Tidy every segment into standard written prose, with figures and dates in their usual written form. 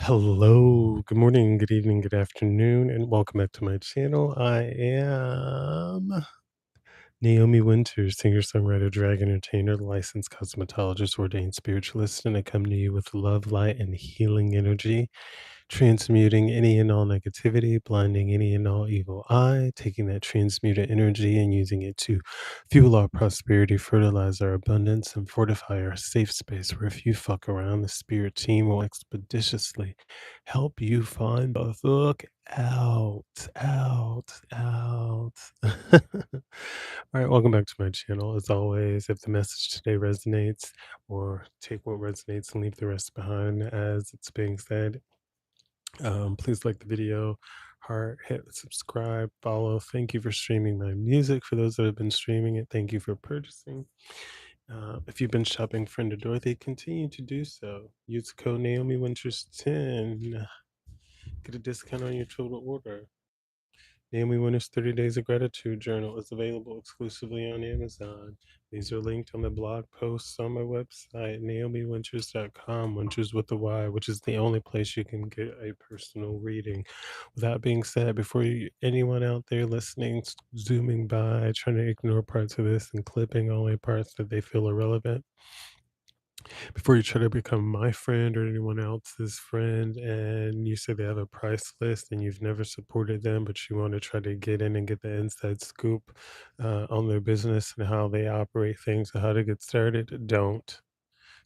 Hello, good morning, good evening, good afternoon, and welcome back to my channel. I am Naomi Wynters, singer, songwriter, drag entertainer, licensed cosmetologist, ordained spiritualist, and I come to you with love, light, and healing energy, transmuting any and all negativity, blinding any and all evil eye, taking that transmuted energy and using it to fuel our prosperity, fertilize our abundance, and fortify our safe space where if you fuck around, the spirit team will expeditiously help you find the fuck out. All right, welcome back to my channel. As always, if the message today resonates, or take what resonates and leave the rest behind, as it's being said, please like the video, heart, hit subscribe, follow. Thank you for streaming my music. For those that have been streaming it, thank you for purchasing. If you've been shopping Friend of Dorothy, continue to do so. Use code Naomi Winters 10. Get a discount on your total order. Naomi Winter's 30 Days of Gratitude Journal is available exclusively on Amazon. These are linked on the blog posts on my website, naomiwinters.com, Winters with a Y, which is the only place you can get a personal reading. With that being said, before anyone out there listening, zooming by, trying to ignore parts of this and clipping only parts that they feel irrelevant, before you try to become my friend or anyone else's friend and you say they have a price list and you've never supported them, but you want to try to get in and get the inside scoop on their business and how they operate things and how to get started, don't.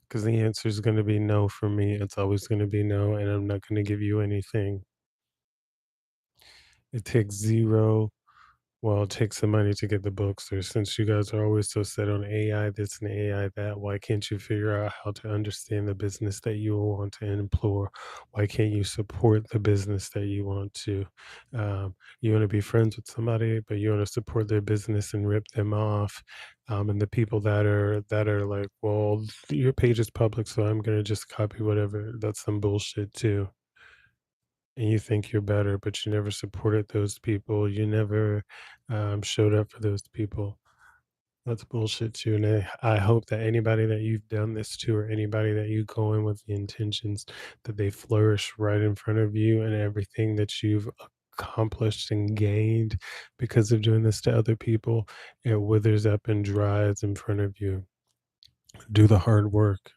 Because the answer is going to be no for me. It's always going to be no, and I'm not going to give you anything. It takes zero. Well, it takes some money to get the books. Or since you guys are always so set on AI this and AI that, why can't you figure out how to understand the business that you want to implore? Why can't you support the business that you want to? You want to be friends with somebody, but you want to support their business and rip them off. And the people that are like, well, your page is public, so I'm gonna just copy whatever. That's some bullshit too, and you think you're better, but you never supported those people. You never showed up for those people. That's bullshit too. And I hope that anybody that you've done this to, or anybody that you go in with the intentions that they flourish right in front of you, and everything that you've accomplished and gained because of doing this to other people, it withers up and dries in front of you. Do the hard work.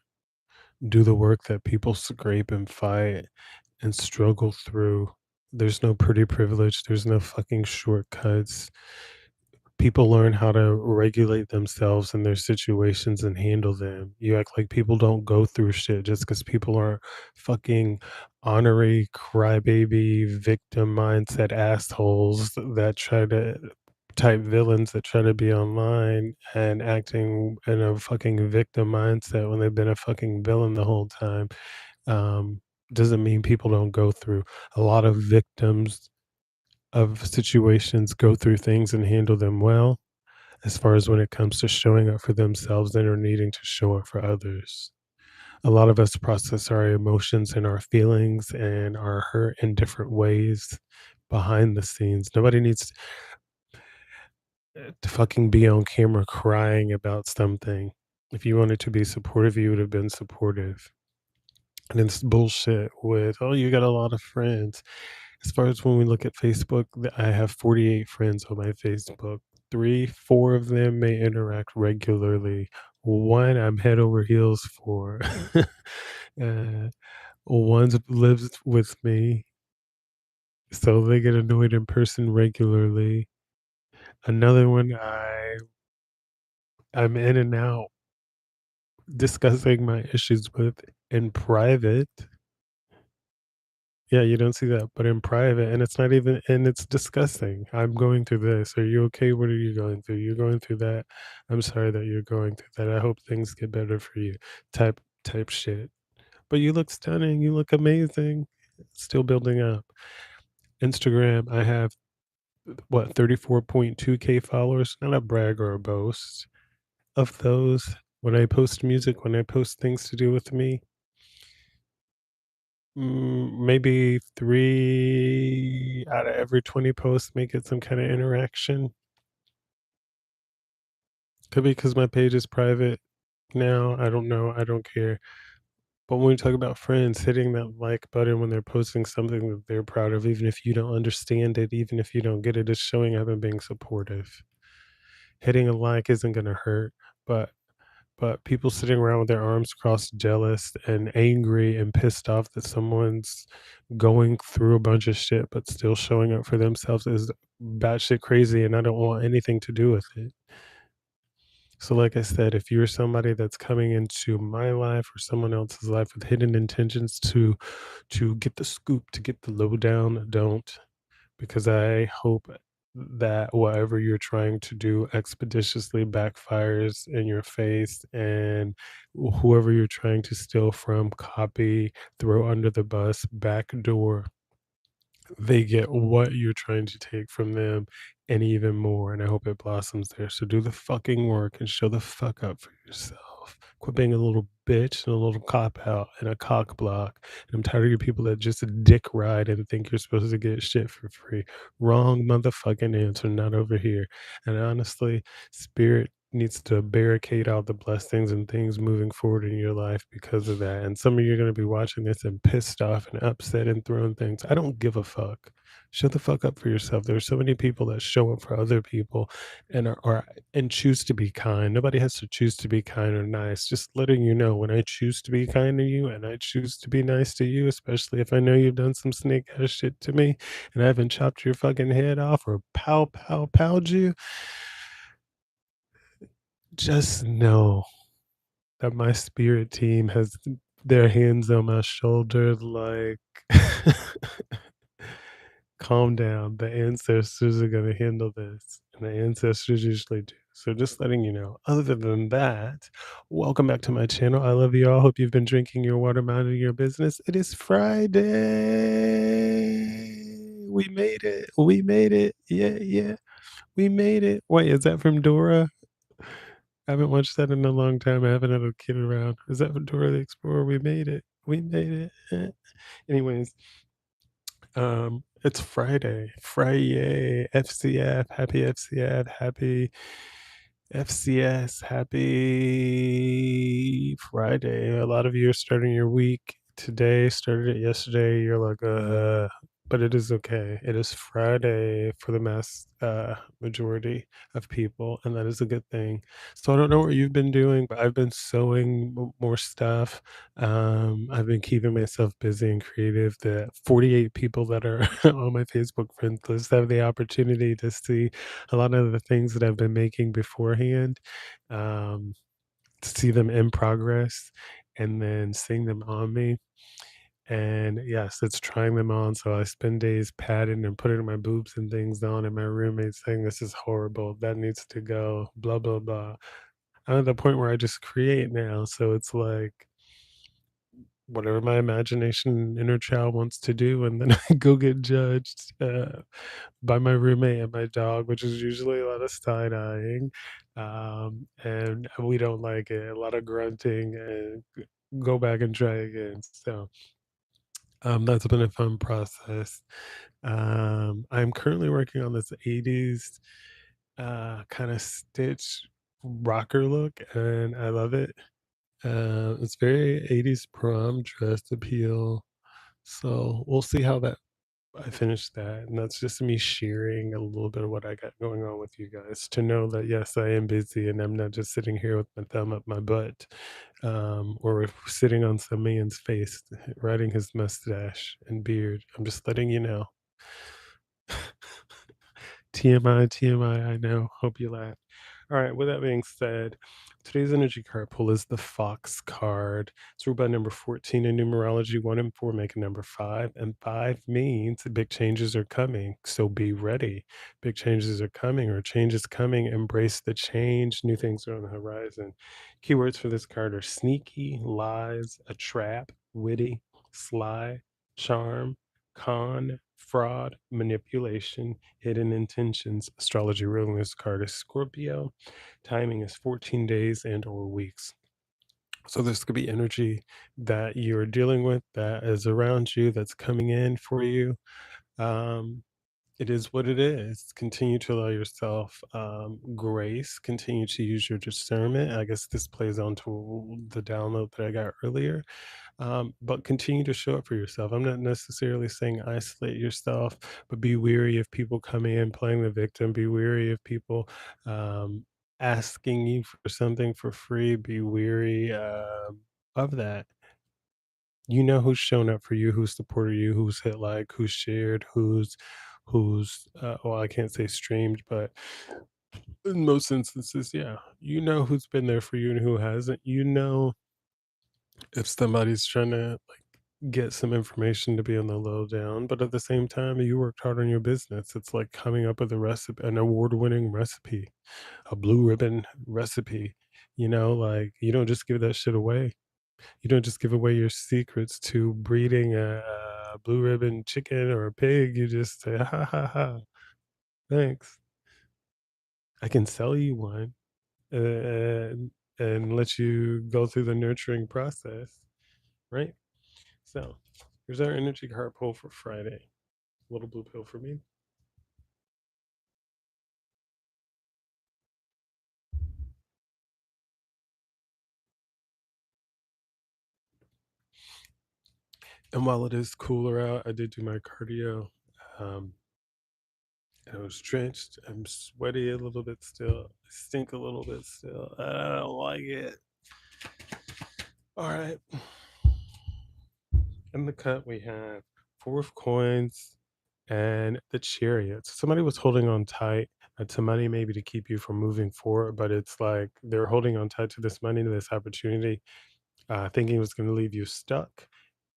Do the work that people scrape and fight and struggle through. There's no pretty privilege. There's no fucking shortcuts. People learn how to regulate themselves in their situations and handle them. You act like people don't go through shit just because people are fucking honorary, crybaby, victim mindset assholes that try to type villains that try to be online and acting in a fucking victim mindset when they've been a fucking villain the whole time. um, doesn't mean people don't go through. A lot of victims of situations go through things and handle them well, as far as when it comes to showing up for themselves and or needing to show up for others. A lot of us process our emotions and our feelings and our hurt in different ways behind the scenes. Nobody needs to fucking be on camera crying about something. If you wanted to be supportive, you would have been supportive. And it's bullshit with, oh, you got a lot of friends. As far as when we look at Facebook, I have 48 friends on my Facebook. 3, 4 of them may interact regularly. One I'm head over heels for. uh, one lives with me, so they get annoyed in person regularly. Another one I'm in and out discussing my issues with in private. Yeah, you don't see that, but in private, and it's not even, and it's disgusting. I'm going through this. Are you okay? What are you going through? You're going through that. I'm sorry that you're going through that. I hope things get better for you. Type shit. But you look stunning. You look amazing. Still building up. Instagram, I have what, 34.2K followers. Not a brag or a boast. Of those, when I post music, when I post things to do with me, maybe 3 out of every 20 posts may get some kinda interaction. Could be because my page is private now, I don't know, I don't care. But when we talk about friends, hitting that like button when they're posting something that they're proud of, even if you don't understand it, even if you don't get it, is showing up and being supportive. Hitting a like isn't gonna hurt, but people sitting around with their arms crossed, jealous and angry and pissed off that someone's going through a bunch of shit, but still showing up for themselves is batshit crazy, and I don't want anything to do with it. So, like I said, if you're somebody that's coming into my life or someone else's life with hidden intentions to get the scoop, to get the lowdown, don't, because I hope that whatever you're trying to do expeditiously backfires in your face, and whoever you're trying to steal from, copy, throw under the bus, backdoor, they get what you're trying to take from them and even more. And I hope it blossoms there. So do the fucking work and show the fuck up for yourself. Quit being a little bitch and a little cop out and a cock block. And I'm tired of you people that just dick ride and think you're supposed to get shit for free. Wrong motherfucking answer, not over here. And honestly, spirit needs to barricade out the blessings and things moving forward in your life because of that. And some of you are going to be watching this and pissed off and upset and throwing things. I don't give a fuck. Shut the fuck up for yourself. There are so many people that show up for other people and are and choose to be kind. Nobody has to choose to be kind or nice. Just letting you know, when I choose to be kind to you and I choose to be nice to you, especially if I know you've done some snake ass shit to me and I haven't chopped your fucking head off or powed you, just know that my spirit team has their hands on my shoulder like, calm down. The ancestors are gonna handle this, and the ancestors usually do. So just letting you know. Other than that, welcome back to my channel. I love you all. Hope you've been drinking your water, minding your business. It is Friday. We made it. We made it. Yeah, yeah. We made it. Wait, is that from Dora? I haven't watched that in a long time. I haven't had a kid around. Is that from Dora the Explorer? We made it. We made it. Anyways, it's Friday. Friday. FCF. Happy FCF. Happy FCS. Happy Friday. A lot of you are starting your week today, started it yesterday. You're like, but it is okay. It is Friday for the mass majority of people, and that is a good thing. So I don't know what you've been doing, but I've been sewing more stuff. I've been keeping myself busy and creative. The 48 people that are on my Facebook friends list have the opportunity to see a lot of the things that I've been making beforehand, um, to see them in progress and then seeing them on me. And yes, it's trying them on. So I spend days patting and putting my boobs and things on, and my roommate saying, "This is horrible. That needs to go." Blah blah blah. I'm at the point where I just create now. So it's like whatever my imagination inner child wants to do, and then I go get judged by my roommate and my dog, which is usually a lot of side eyeing, and we don't like it. A lot of grunting and go back and try again. So that's been a fun process. I'm currently working on this 80s kind of stitch rocker look, and I love it. It's very 80s prom dress appeal. So we'll see how that I finished that. And that's just me sharing a little bit of what I got going on with you guys to know that yes, I am busy and I'm not just sitting here with my thumb up my butt, or sitting on some man's face, riding his mustache and beard. I'm just letting you know. TMI, TMI, I know. Hope you laugh. All right, with that being said, today's energy card pull is the Fox card. It's ruled by number 14 in numerology. 1 and 4 make a number 5, and 5 means big changes are coming. So be ready. Big changes are coming, or change is coming. Embrace the change. New things are on the horizon. Keywords for this card are sneaky, lies, a trap, witty, sly, charm, con, fraud, manipulation, hidden intentions. Astrology ruling this card is Scorpio. Timing is 14 days and or weeks. So this could be energy that you're dealing with that is around you, that's coming in for you. Um, it is what it is. Continue to allow yourself grace. Continue to use your discernment. I guess this plays on to the download that I got earlier. But continue to show up for yourself. I'm not necessarily saying isolate yourself, but be weary of people coming in playing the victim. Be weary of people um, asking you for something for free. Be weary of that. You know who's shown up for you, who's supported you, who's hit like, who's shared, who's well, I can't say streamed, but in most instances, yeah, you know who's been there for you and who hasn't. You know if somebody's trying to like get some information to be on the low down, but at the same time, you worked hard on your business. It's like coming up with a recipe, an award-winning recipe, a blue ribbon recipe. Like you don't just give that shit away. You don't just give away your secrets to breeding a blue ribbon chicken or a pig. You just say, ha ha ha, thanks. I can sell you one and let you go through the nurturing process, right? So here's our energy card pull for Friday. Little blue pill for me. And while it is cooler out, I did do my cardio. Um, I was drenched. I'm sweaty a little bit still. I stink a little bit still. I don't like it. All right. In the cut, we have four of coins and the chariot. Somebody was holding on tight to money, maybe to keep you from moving forward, but it's like they're holding on tight to this money, to this opportunity, thinking it was going to leave you stuck.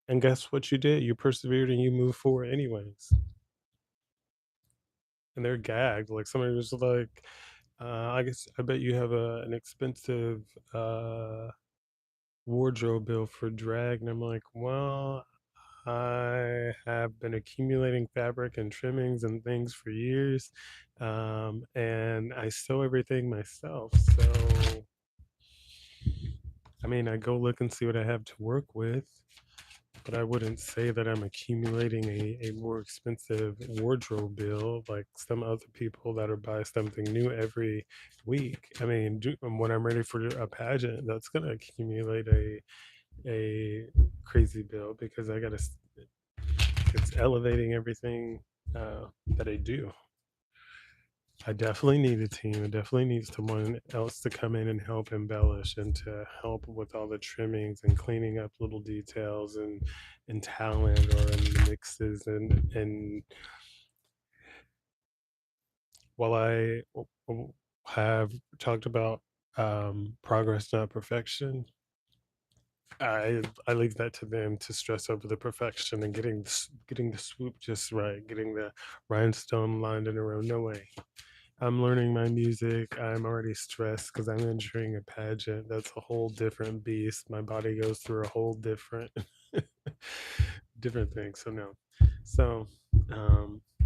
And guess what you did? You persevered and you moved forward anyways. And they're gagged. Like somebody was like, I guess I bet you have an expensive wardrobe bill for drag. And I'm like, well, I have been accumulating fabric and trimmings and things for years. And I sew everything myself. So, I mean, I go look and see what I have to work with, but I wouldn't say that I'm accumulating a more expensive wardrobe bill like some other people that are buy something new every week. I mean, when I'm ready for a pageant, that's going to accumulate a crazy bill because I got to. It's elevating everything that I do. I definitely need a team. I definitely need someone else to come in and help embellish and to help with all the trimmings and cleaning up little details and talent or in the mixes and while have talked about progress, not perfection, I leave that to them to stress over the perfection and getting the swoop just right, getting the rhinestone lined in a row. No way. I'm learning my music. I'm already stressed because I'm entering a pageant. That's a whole different beast. My body goes through a whole different different thing. So no. So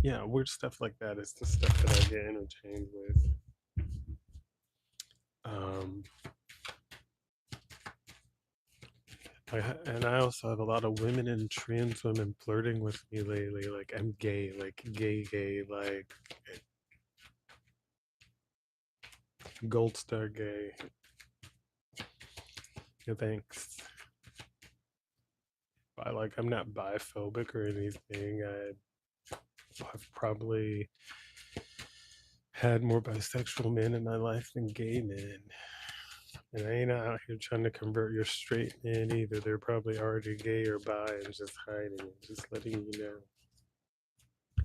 yeah, weird stuff like that is the stuff that I get entertained with. Um and I also have a lot of women and trans women flirting with me lately. Like I'm gay, like gay, like gold star gay. Yeah, thanks. I'm not biphobic or anything. I've probably had more bisexual men in my life than gay men. And I ain't out here trying to convert your straight men either. They're probably already gay or bi and just hiding it, just letting you know.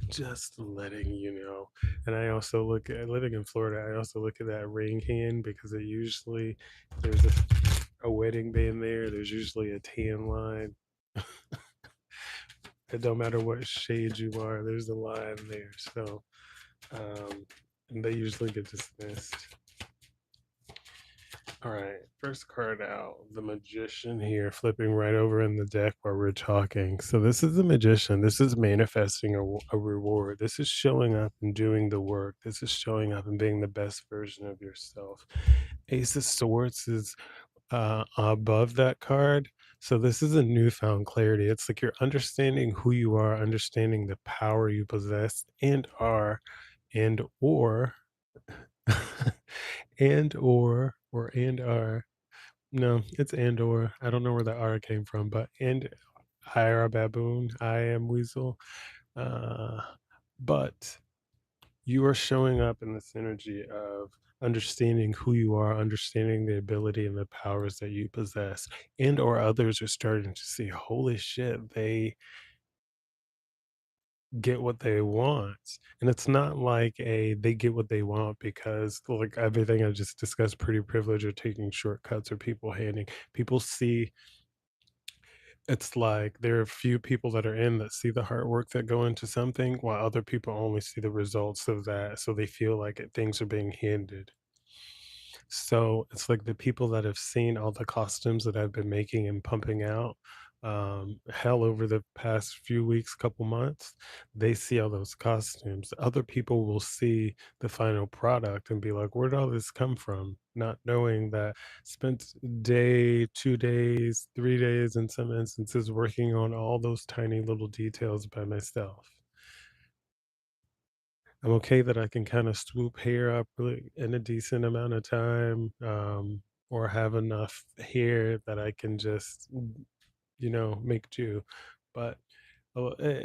Just letting you know. And I also look at living in Florida, I also look at that ring hand because it usually there's a wedding band there, there's usually a tan line. It don't matter what shade you are, there's a line there. So and they usually get dismissed. All right, first card out, the magician here, flipping right over in the deck while we're talking. So this is the magician. This is manifesting a reward. This is showing up and doing the work. This is showing up and being the best version of yourself. Ace of Swords is above that card. So this is a newfound clarity. It's like you're understanding who you are, understanding the power you possess and are, and or and or are No, it's Andor. I don't know where the R came from, but and I are a baboon. I am weasel. Uh, but you are showing up in this energy of understanding who you are, understanding the ability and the powers that you possess, and or others are starting to see, holy shit, they get what they want. And it's not like a they get what they want because like everything I just discussed, pretty privilege or taking shortcuts or people handing people see. It's like there are a few people that are in that see the hard work that go into something, while other people only see the results of that. So they feel like things are being handed. So it's like the people that have seen all the costumes that I've been making and pumping out, hell, over the past few weeks, couple months, they see all those costumes. Other people will see the final product and be like, where did all this come from? Not knowing that spent day, 2 days, 3 days in some instances working on all those tiny little details by myself. I'm okay that I can kind of swoop hair up really in a decent amount of time, or have enough hair that I can just, make do. But uh, eh,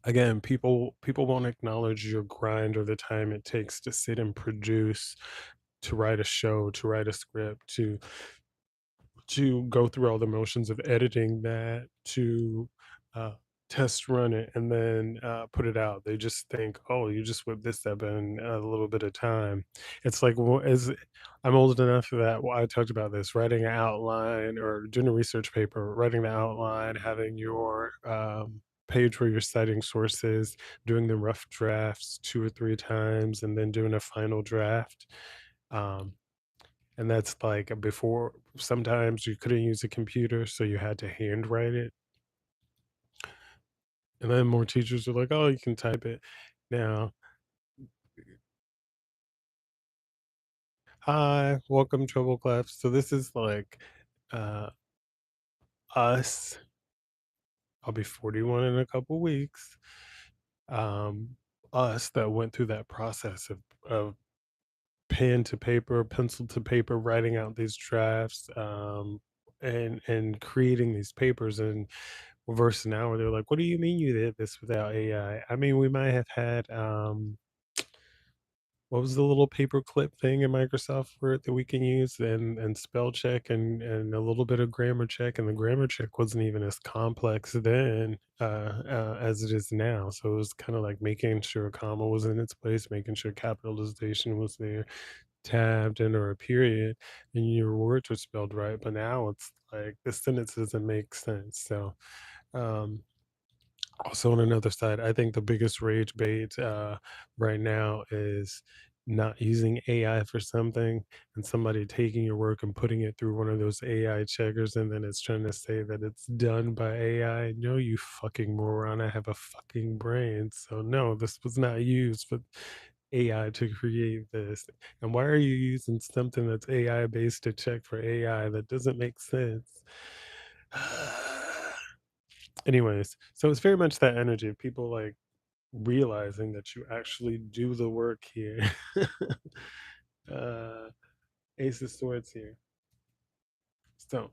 again, people won't acknowledge your grind or the time it takes to sit and produce, to write a show, to write a script, to go through all the motions of editing that, to uh, test run it, and then put it out. They just think, oh, you just whip this up in a little bit of time. It's like, as I'm old enough that I talked about this, writing an outline or doing a research paper, writing the outline, having your page where you're citing sources, doing the rough drafts 2 or 3 times, and then doing a final draft. Um, and that's like before sometimes you couldn't use a computer, so you had to handwrite it. And then more teachers are like, "Oh, you can type it." Now, hi, welcome Trouble Claps. So this is like uh us. I'll be 41 in a couple weeks. Um, us that went through that process of pen to paper, pencil to paper, writing out these drafts, and creating these papers. And versus now where they're like, "What do you mean you did this without AI?" I mean, we might have had, what was the little paper clip thing in Microsoft Word that we can use, and spell check and a little bit of grammar check, and the grammar check wasn't even as complex then, as it is now. So it was kinda like making sure a comma was in its place, making sure capitalization was there, tabbed in, or a period, and your words were spelled right. But now it's like the sentence doesn't make sense. So, um also, on another side, I think the biggest rage bait right now is not using AI for something and somebody taking your work and putting it through one of those AI checkers, and then it's trying to say that it's done by AI. No, you fucking moron. I have a fucking brain. So, no, this was not used for AI to create this. And why are you using something that's AI based to check for AI? That doesn't make sense. Anyways, so it's very much that energy of people like realizing that you actually do the work here. uh Ace of Swords here. So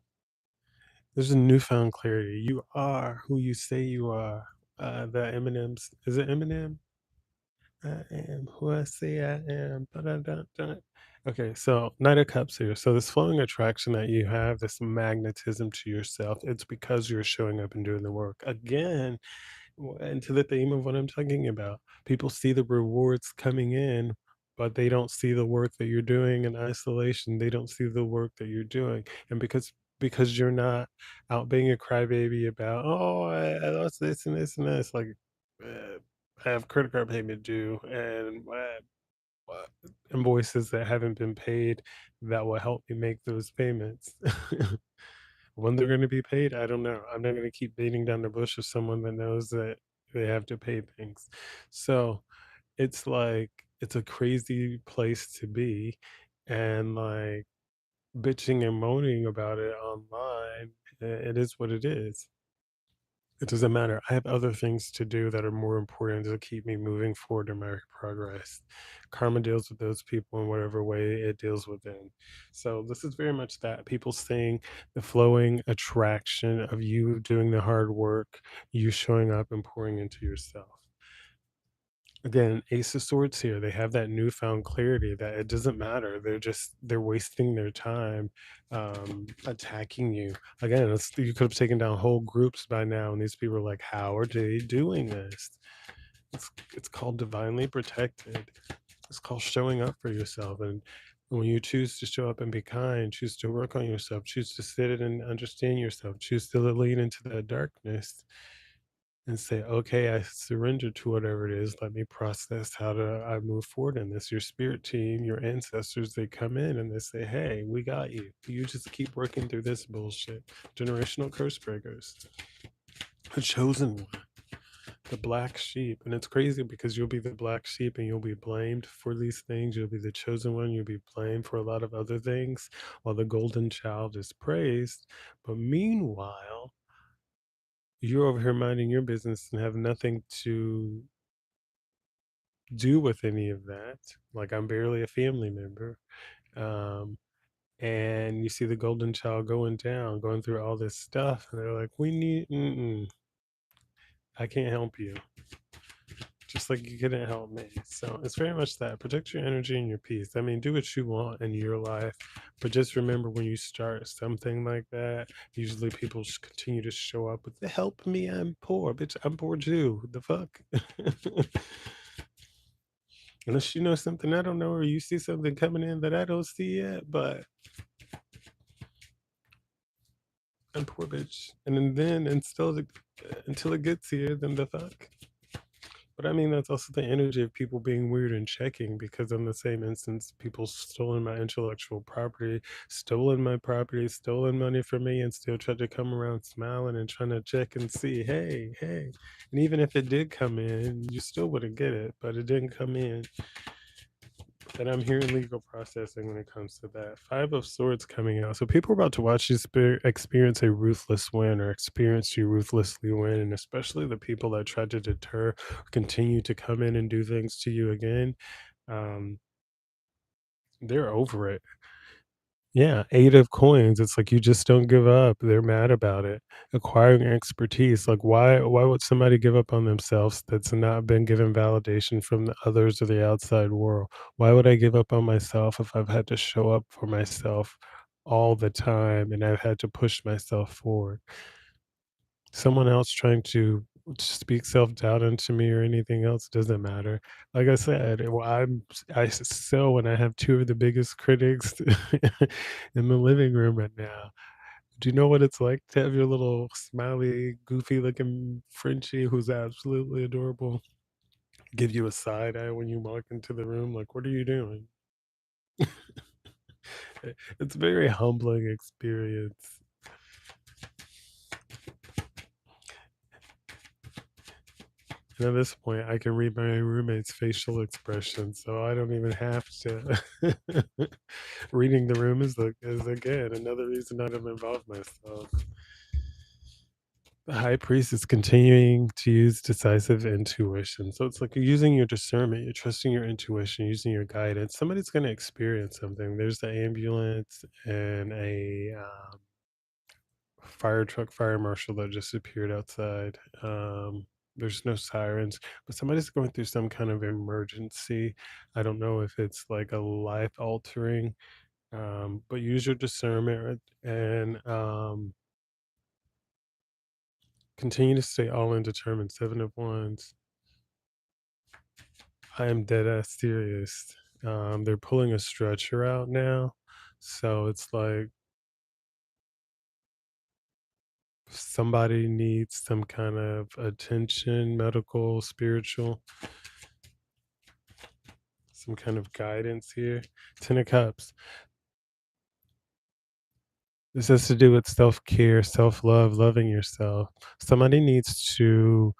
there's a newfound clarity. You are who you say you are. The Eminem's, is it Eminem? I am who I say I am. Ba-da-da-da. Okay, so Knight of Cups here. So this flowing attraction that you have, this magnetism to yourself, it's because you're showing up and doing the work. Again, and to the theme of what I'm talking about, people see the rewards coming in, but they don't see the work that you're doing in isolation. They don't see the work that you're doing. And because you're not out being a crybaby about, oh, I lost this and this and this, like, uh, I have credit card payment due, and uh, invoices that haven't been paid that will help me make those payments. When they're gonna be paid, I don't know. I'm not gonna keep beating down the bush of someone that knows that they have to pay things. So, it's like it's a crazy place to be, and, like, bitching and moaning about it online, it is what it is. It doesn't matter. I have other things to do that are more important to keep me moving forward in my progress. Karma deals with those people in whatever way it deals with them. So this is very much that people seeing the flowing attraction of you doing the hard work, you showing up and pouring into yourself. Again, Ace of Swords here, they have that newfound clarity that it doesn't matter. They're wasting their time attacking you. Again, you could have taken down whole groups by now, and these people are like, how are they doing this? It's called divinely protected. It's called showing up for yourself. And when you choose to show up and be kind, choose to work on yourself, choose to sit and understand yourself, choose to lean into that darkness, and say, okay, I surrender to whatever it is. Let me process how to I move forward in this. Your spirit team, your ancestors, they come in and they say, hey, we got you. You just keep working through this bullshit. Generational curse breakers. The chosen one, the black sheep. And it's crazy because you'll be the black sheep and you'll be blamed for these things. You'll be the chosen one. You'll be blamed for a lot of other things while the golden child is praised. But meanwhile, you're over here minding your business and have nothing to do with any of that. Like I'm barely a family member. Um, and you see the golden child going down, going through all this stuff, and they're like, "We need, I can't help you." Just like you couldn't help me. So it's very much that. Protect your energy and your peace. I mean, do what you want in your life, but just remember when you start something like that, usually people just continue to show up with, help me, I'm poor. Bitch, I'm poor too. The fuck? Unless you know something I don't know, or you see something coming in that I don't see yet, but I'm poor bitch. And then until it gets here, then the fuck. But I mean, that's also the energy of people being weird and checking because in the same instance, people stolen my intellectual property, stolen my property, stolen money from me, and still tried to come around smiling and trying to check and see, hey, hey. And even if it did come in, you still wouldn't get it, but it didn't come in. And I'm hearing legal processing when it comes to that. Five of Swords coming out. So people are about to watch you experience a ruthless win or experience you ruthlessly win. And especially the people that tried to deter or continue to come in and do things to you again. Um, they're over it. Yeah, 8 of coins. It's like you just don't give up. They're mad about it. Acquiring expertise. Like why would somebody give up on themselves that's not been given validation from the others or the outside world? Why would I give up on myself if I've had to show up for myself all the time and I've had to push myself forward? Someone else trying to speak self-doubt into me or anything else doesn't matter. Like I said, well, so when I have two of the biggest critics in the living room right now. Do you know what it's like to have your little smiley, goofy looking Frenchie who's absolutely adorable give you a side eye when you walk into the room? Like, what are you doing? It's a very humbling experience. And at this point, I can read my roommate's facial expression, so I don't even have to. Reading the room is again another reason not to involve myself. The high priest is continuing to use decisive intuition. So it's like you're using your discernment, you're trusting your intuition, using your guidance. Somebody's going to experience something. There's the ambulance and a fire truck, fire marshal that just appeared outside. There's no sirens, but somebody's going through some kind of emergency. I don't know if it's like a life altering, but use your discernment and continue to stay all in determined. 7 of Wands. I am dead ass serious. They're pulling a stretcher out now. So it's like somebody needs some kind of attention, medical, spiritual, some kind of guidance here. 10 of Cups. This has to do with self care, self love, loving yourself. Somebody needs to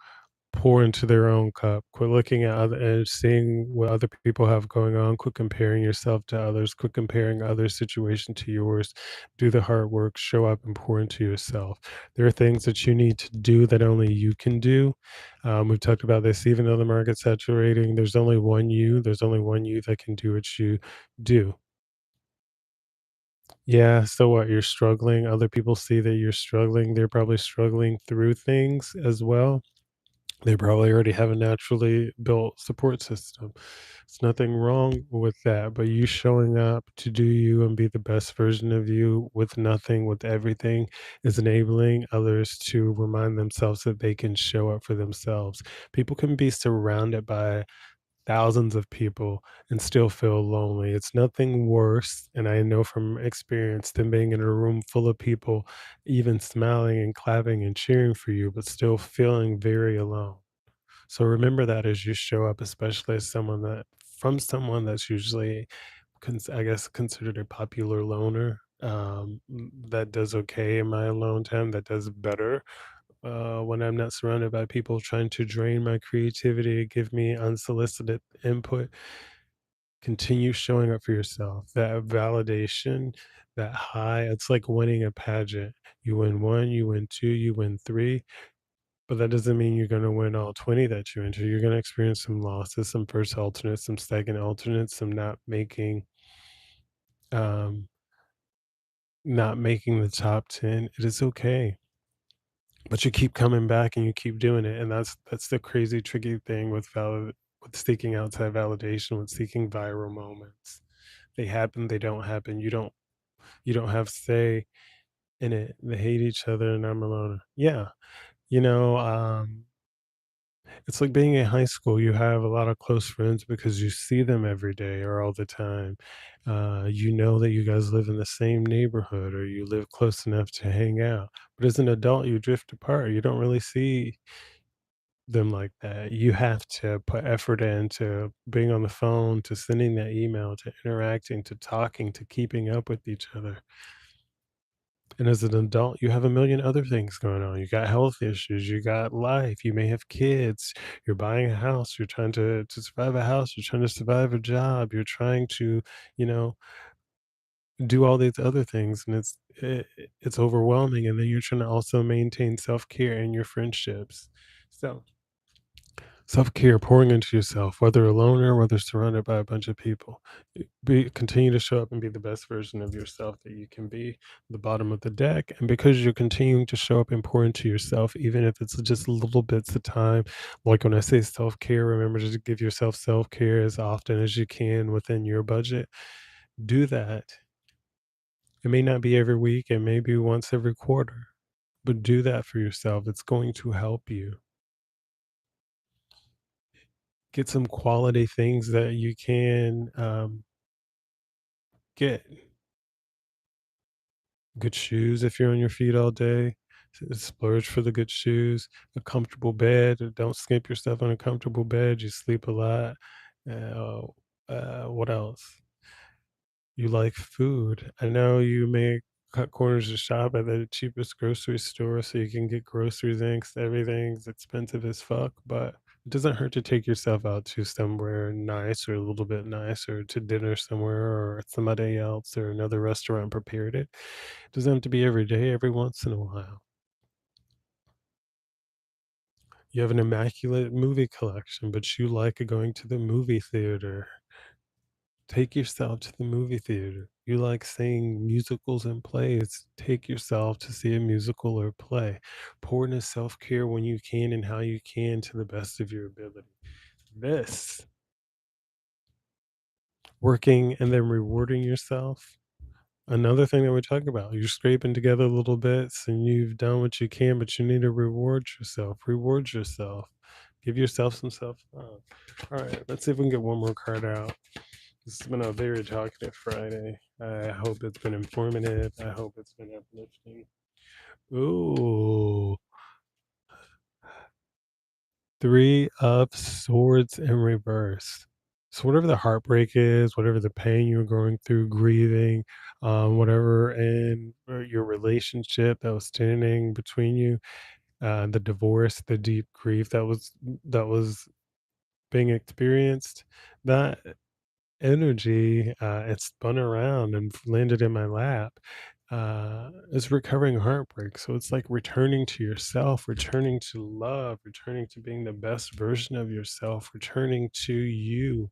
pour into their own cup. Quit looking at other and seeing what other people have going on. Quit comparing yourself to others. Quit comparing other situation to yours. Do the hard work. Show up and pour into yourself. There are things that you need to do that only you can do. We've talked about this. Even though the market's saturating, there's only one you. There's only one you that can do what you do. Yeah, so what? You're struggling. Other people see that you're struggling. They're probably struggling through things as well. They probably already have a naturally built support system. There's nothing wrong with that, but you showing up to do you and be the best version of you with nothing, with everything, is enabling others to remind themselves that they can show up for themselves. People can be surrounded by thousands of people and still feel lonely. It's nothing worse, and I know from experience, than being in a room full of people, even smiling and clapping and cheering for you, but still feeling very alone. So remember that as you show up, especially as someone that's usually, I guess, considered a popular loner. That does okay in my alone time. That does better when I'm not surrounded by people trying to drain my creativity, give me unsolicited input. Continue showing up for yourself. That validation, that high, it's like winning a pageant. You win one, you win two, you win three, but that doesn't mean you're going to win all 20 that you enter. You're going to experience some losses, some first alternates, some second alternates, some um, not making the top 10. It is okay. But you keep coming back and you keep doing it, and that's the crazy tricky thing with with seeking outside validation, with seeking viral moments. They happen, they don't happen. You don't have say in it. They hate each other and I'm alone. Yeah. You know, it's like being in high school. You have a lot of close friends because you see them every day or all the time. You know that you guys live in the same neighborhood or you live close enough to hang out. But as an adult, you drift apart. You don't really see them like that. You have to put effort into being on the phone, to sending that email, to interacting, to talking, to keeping up with each other. And as an adult, you have a million other things going on. You got health issues, you got life, you may have kids, you're buying a house, you're trying to survive a house, you're trying to survive a job, you're trying to, you know, do all these other things, and it's overwhelming. And then you're trying to also maintain self-care in your friendships. So self-care, pouring into yourself, whether alone or whether surrounded by a bunch of people. Continue to show up and be the best version of yourself that you can be, the bottom of the deck. And because you're continuing to show up and pour into yourself, even if it's just little bits of time, like when I say self-care, remember to give yourself self-care as often as you can within your budget. Do that. It may not be every week, it may be once every quarter, but do that for yourself. It's going to help you. Get some quality things that you can get. Good shoes if you're on your feet all day. Splurge for the good shoes. A comfortable bed. Don't skimp yourself on a comfortable bed. You sleep a lot. Uh, what else? You like food. I know you may cut corners to shop at the cheapest grocery store so you can get groceries in 'cause everything's expensive as fuck, but it doesn't hurt to take yourself out to somewhere nice or a little bit nicer, to dinner somewhere or somebody else or another restaurant prepared it. It doesn't have to be every day, every once in a while. You have an immaculate movie collection, but you like going to the movie theater. Take yourself to the movie theater. You like seeing musicals and plays. Take yourself to see a musical or play. Pour into self care when you can and how you can to the best of your ability. This, working and then rewarding yourself. Another thing that we talk about, you're scraping together little bits and you've done what you can, but you need to reward yourself. Reward yourself. Give yourself some self love. All right, let's see if we can get one more card out. This has been a very talkative Friday. I hope it's been informative. I hope it's been uplifting. Ooh, three of swords in reverse. So whatever the heartbreak is, whatever the pain you're going through, grieving, whatever in your relationship that was standing between you, the divorce, the deep grief that was being experienced, that energy, it spun around and landed in my lap, is recovering heartbreak. So it's like returning to yourself, returning to love, returning to being the best version of yourself, returning to you,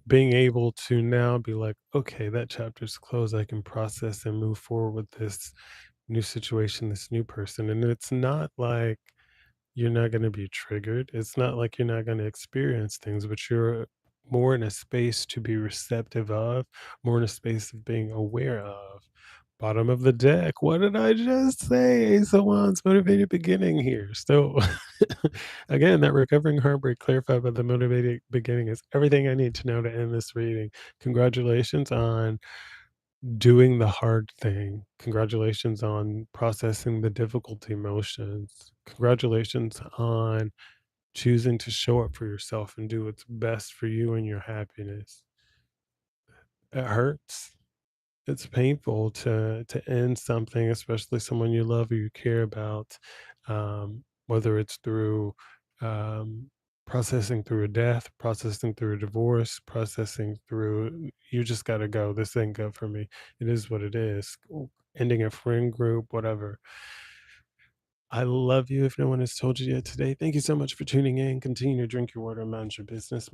being able to now be like, okay, that chapter's closed. I can process and move forward with this new situation, this new person. And it's not like you're not going to be triggered. It's not like you're not going to experience things, but you're more in a space to be receptive of, more in a space of being aware of. Bottom of the deck. What did I just say? Ace of Wands, motivated beginning here. So, again, that recovering heartbreak clarified by the motivated beginning is everything I need to know to end this reading. Congratulations on doing the hard thing. Congratulations on processing the difficult emotions. Congratulations on choosing to show up for yourself and do what's best for you and your happiness. It hurts. It's painful to end something, especially someone you love or you care about, whether it's through um, processing through a death, processing through a divorce, processing through you just got to go. This ain't good for me. It is what it is. Ending a friend group, whatever. I love you if no one has told you yet today. Thank you so much for tuning in. Continue to drink your water, mind your business,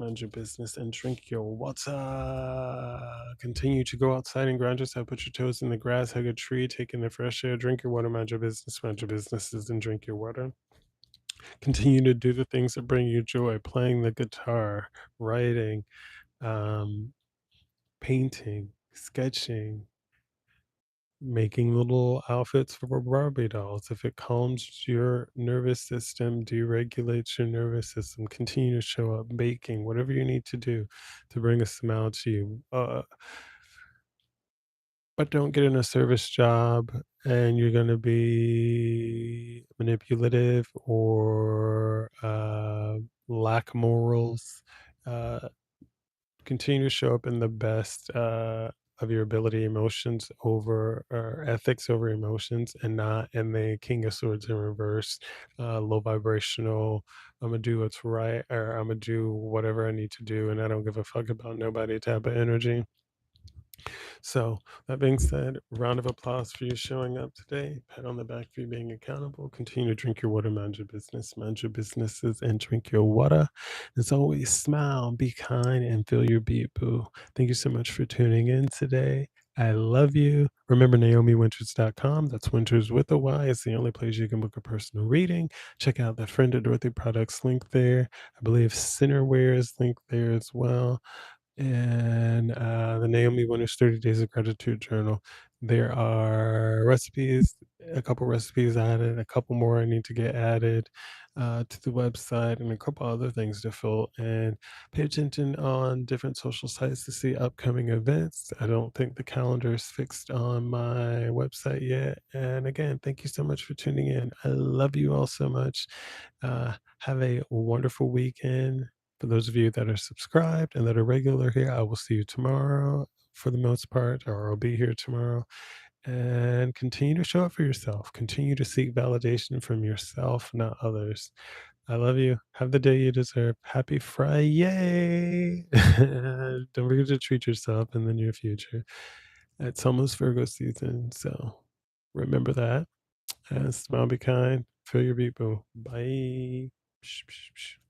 and drink your water. Continue to go outside and ground yourself, put your toes in the grass, hug a tree, take in the fresh air, drink your water, mind your businesses, and drink your water. Continue to do the things that bring you joy, playing the guitar, writing, um, painting, sketching, making little outfits for Barbie dolls. If it calms your nervous system, deregulates your nervous system, continue to show up, baking, whatever you need to do to bring a smile to you. But don't get in a service job and you're going to be manipulative or lack morals. Uh, Continue to show up in the best of your ability, emotions over or ethics over emotions, and not in the King of Swords in reverse, low vibrational. I'm gonna do what's right, or I'm gonna do whatever I need to do, and I don't give a fuck about nobody type of energy. So, that being said, round of applause for you showing up today. Pat on the back for you being accountable. Continue to drink your water, mind your businesses, and drink your water. As always, smile, be kind, and feel your beat, boo. Thank you so much for tuning in today. I love you. Remember NaomiWynters.com. That's Winters with a Y. It's the only place you can book a personal reading. Check out the Friend of Dorothy products link there. I believe Centerwear is linked there as well, and the Naomi Wynters 30 Days of Gratitude Journal. There are recipes, a couple recipes added, a couple more I need to get added to the website, and a couple other things to fill in. Pay attention on different social sites to see upcoming events. I don't think the calendar is fixed on my website yet. And again, thank you so much for tuning in. I love you all so much. Have a wonderful weekend. For those of you that are subscribed and that are regular here, I will see you tomorrow for the most part, or I'll be here tomorrow. And continue to show up for yourself. Continue to seek validation from yourself, not others. I love you. Have the day you deserve. Happy Friday. Don't forget to treat yourself in the near future. It's almost Virgo season. So remember that. And smile, be kind. Feel your beat, boo. Bye. Psh, psh, psh.